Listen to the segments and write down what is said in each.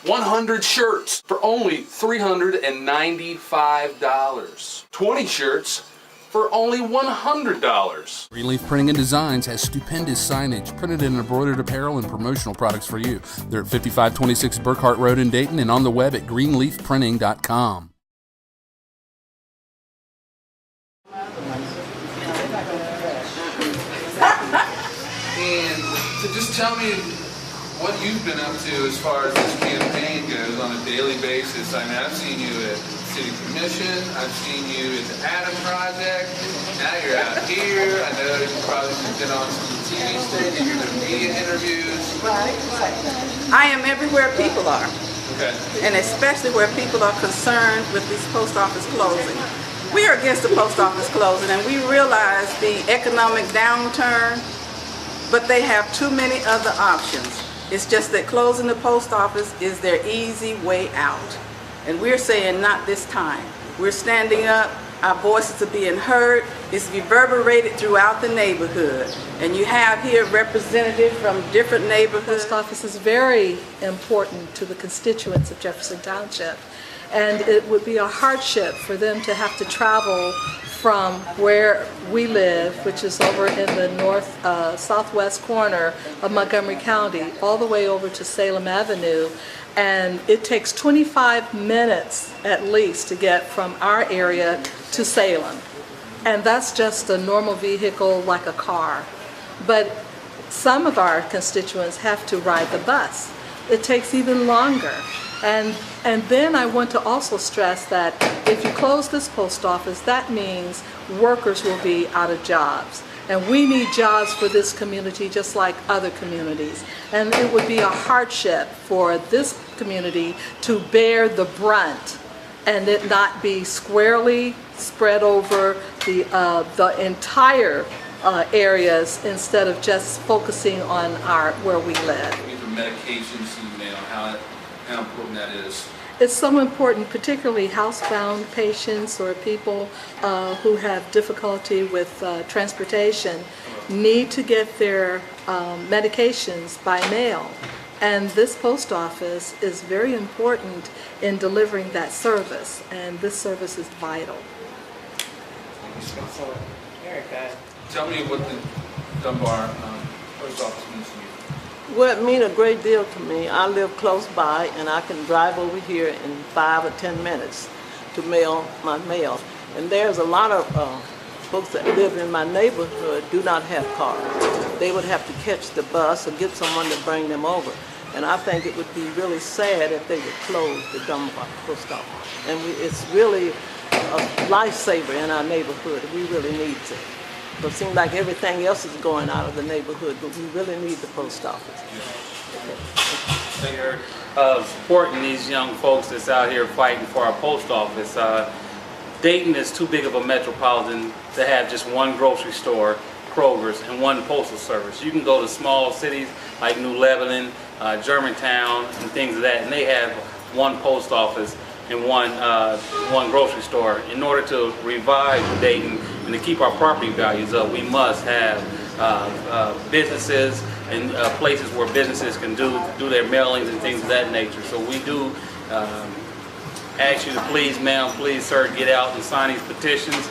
100 shirts for only $395. 20 shirts for only $100. Greenleaf Printing and Designs has stupendous signage, printed and embroidered apparel, and promotional products for you. They're at 5526 Burkhart Road in Dayton and on the web at greenleafprinting.com. And so just tell me what you've been up to as far as this campaign goes on a daily basis. I mean, I've seen you at City Commission, I've seen you at the Adam Project, now you're out here. I know you've probably been on some TV stations, you're doing media interviews. Right. I am everywhere people are. Okay. And especially where people are concerned with this post office closing. We are against the post office closing, and we realize the economic downturn, but they have too many other options. It's just that closing the post office is their easy way out. And we're saying not this time. We're standing up, our voices are being heard, it's reverberated throughout the neighborhood. And you have here representatives from different neighborhoods. The post office is very important to the constituents of Jefferson Township. And it would be a hardship for them to have to travel from where we live, which is over in the southwest corner of Montgomery County, all the way over to Salem Avenue. And it takes 25 minutes at least to get from our area to Salem. And that's just a normal vehicle like a car. But some of our constituents have to ride the bus. It takes even longer. And then I want to also stress that if you close this post office, that means workers will be out of jobs. And we need jobs for this community just like other communities. And it would be a hardship for this community to bear the brunt and it not be squarely spread over the entire areas instead of just focusing on where we live. The medications you mail, how important that is. It's so important, particularly housebound patients or people who have difficulty with transportation need to get their medications by mail. And this post office is very important in delivering that service, and this service is vital. Very good. Tell me what the Dunbar post office means to you. Well, it means a great deal to me. I live close by and I can drive over here in 5 or 10 minutes to mail my mail. And there's a lot of folks that live in my neighborhood do not have cars. They would have to catch the bus or get someone to bring them over. And I think it would be really sad if they would close the Dunbar post office. And it's really a lifesaver in our neighborhood. We really need it. But it seems like everything else is going out of the neighborhood, but we really need the post office. Thank you, Eric. Supporting these young folks that's out here fighting for our post office. Dayton is too big of a metropolitan to have just one grocery store, Kroger's, and one postal service. You can go to small cities like New Lebanon, Germantown, and things of that, and they have one post office and one grocery store. In order to revive Dayton and to keep our property values up, we must have businesses and places where businesses can do their mailings and things of that nature. So we do ask you to please, ma'am, please, sir, get out and sign these petitions.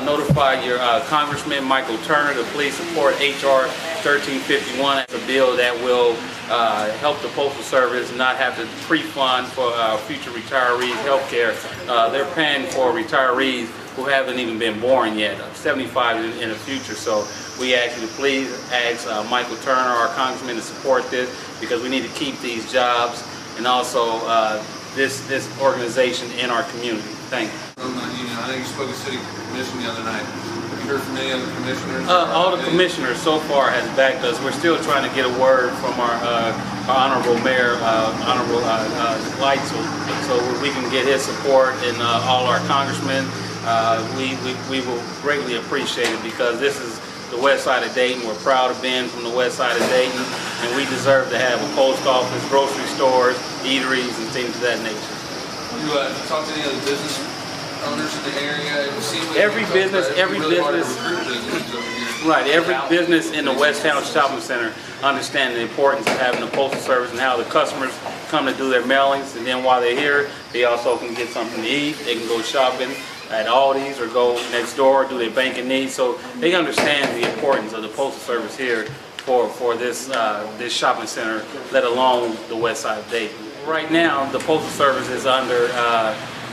Notify your Congressman Michael Turner to please support H.R. 1351. It's a bill that will help the Postal Service not have to pre-fund for future retirees' health care. They're paying for retirees who haven't even been born yet, 75 in the future. So we ask you to please ask Michael Turner, our Congressman, to support this because we need to keep these jobs and also this organization in our community. Thank you. I know you spoke to City Commission the other night. Have you heard from any other commissioners? All the commissioners so far has backed us. We're still trying to get a word from our Honorable Mayor, Honorable Leitzel, so we can get his support and all our congressmen. We will greatly appreciate it because this is the west side of Dayton. We're proud of being from the west side of Dayton, and we deserve to have a post office, grocery stores, eateries, and things of that nature. You talk to any other business owners in the area? Every business, right, every business in the Westown Shopping Center understand the importance of having a postal service and how the customers come to do their mailings, and then while they're here, they also can get something to eat. They can go shopping at Aldi's or go next door, do their banking needs. So they understand the importance of the Postal Service here for this this shopping center, let alone the west side of Dayton. Right now, the Postal Service is under,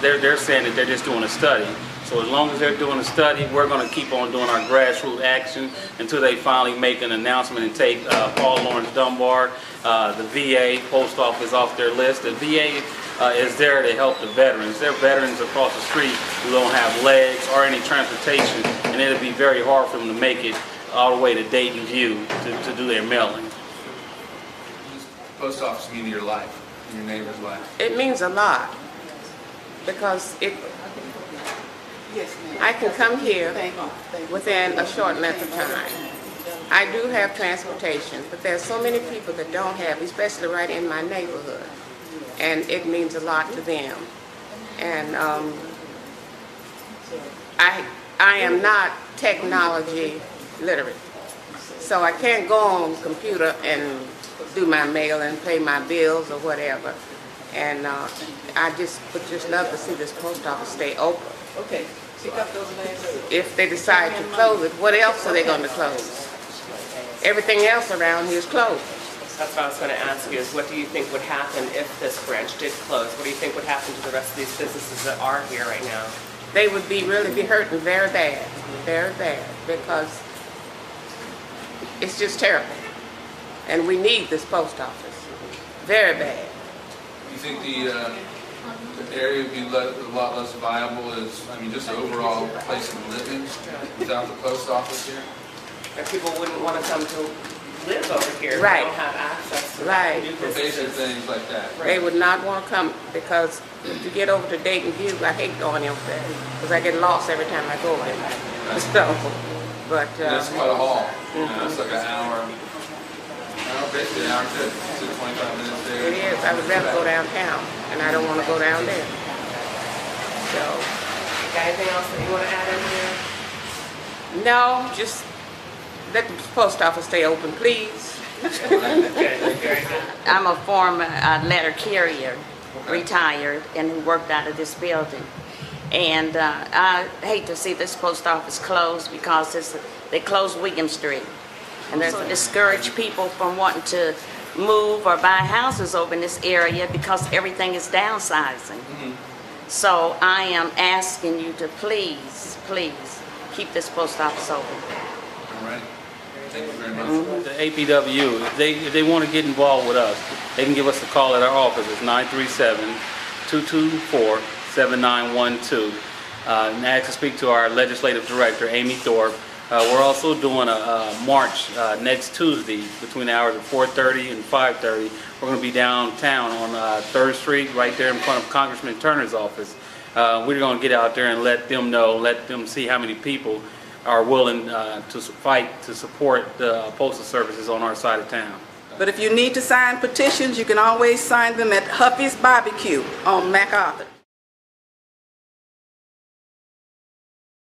they're saying that they're just doing a study. So as long as they're doing a study, we're going to keep on doing our grassroots action until they finally make an announcement and take Paul Lawrence Dunbar, the VA post office off their list. The VA is there to help the veterans. There are veterans across the street who don't have legs or any transportation, and it'll be very hard for them to make it all the way to Dayton View to do their mailing. Does the post office mean your life, your neighbor's life? It means a lot because I can come here within a short length of time. I do have transportation, but there's so many people that don't have, especially right in my neighborhood, and it means a lot to them. And I am not technology literate, so I can't go on computer and do my mail and pay my bills or whatever. And I just would just love to see this post office stay open. Okay, pick up those names. If they decide to close it, what else are they going to close? Everything else around here is closed. That's what I was going to ask you, is what do you think would happen if this branch did close? What do you think would happen to the rest of these businesses that are here right now? They would really be hurting very bad, because it's just terrible. And we need this post office very bad. You think the area would be a lot less viable as, I mean, just the overall place of living without the post office here? And people wouldn't want to come to live over here. Right. They don't have access to Right. new For basic businesses. things like that. They would not want to come because to get over to Dayton View, I hate going over there because I get lost every time I go there. So, but That's quite a haul. You know, it's like an hour, basically an hour to 25 minutes there. it is. I would rather go downtown, and I don't want to go down there. So, Got anything else that you want to add in here? no, just let the post office stay open, please. Good, very good. I'm a former letter carrier, retired, and who worked out of this building. And I hate to see this post office closed because they closed William Street. And there's discouraged people from wanting to move or buy houses over in this area because everything is downsizing. So I am asking you to please, please keep this post office open. All right. Thank you very much. The APW, if they want to get involved with us, they can give us a call at our office. It's 937-224-7912. And ask to speak to our legislative director, Amy Thorpe. We're also doing a march next Tuesday between the hours of 4:30 and 5:30. We're going to be downtown on 3rd Street, right there in front of Congressman Turner's office. We're going to get out there and let them know, let them see how many people are willing to fight to support the postal services on our side of town. But if you need to sign petitions, you can always sign them at Huffy's Barbecue on MacArthur.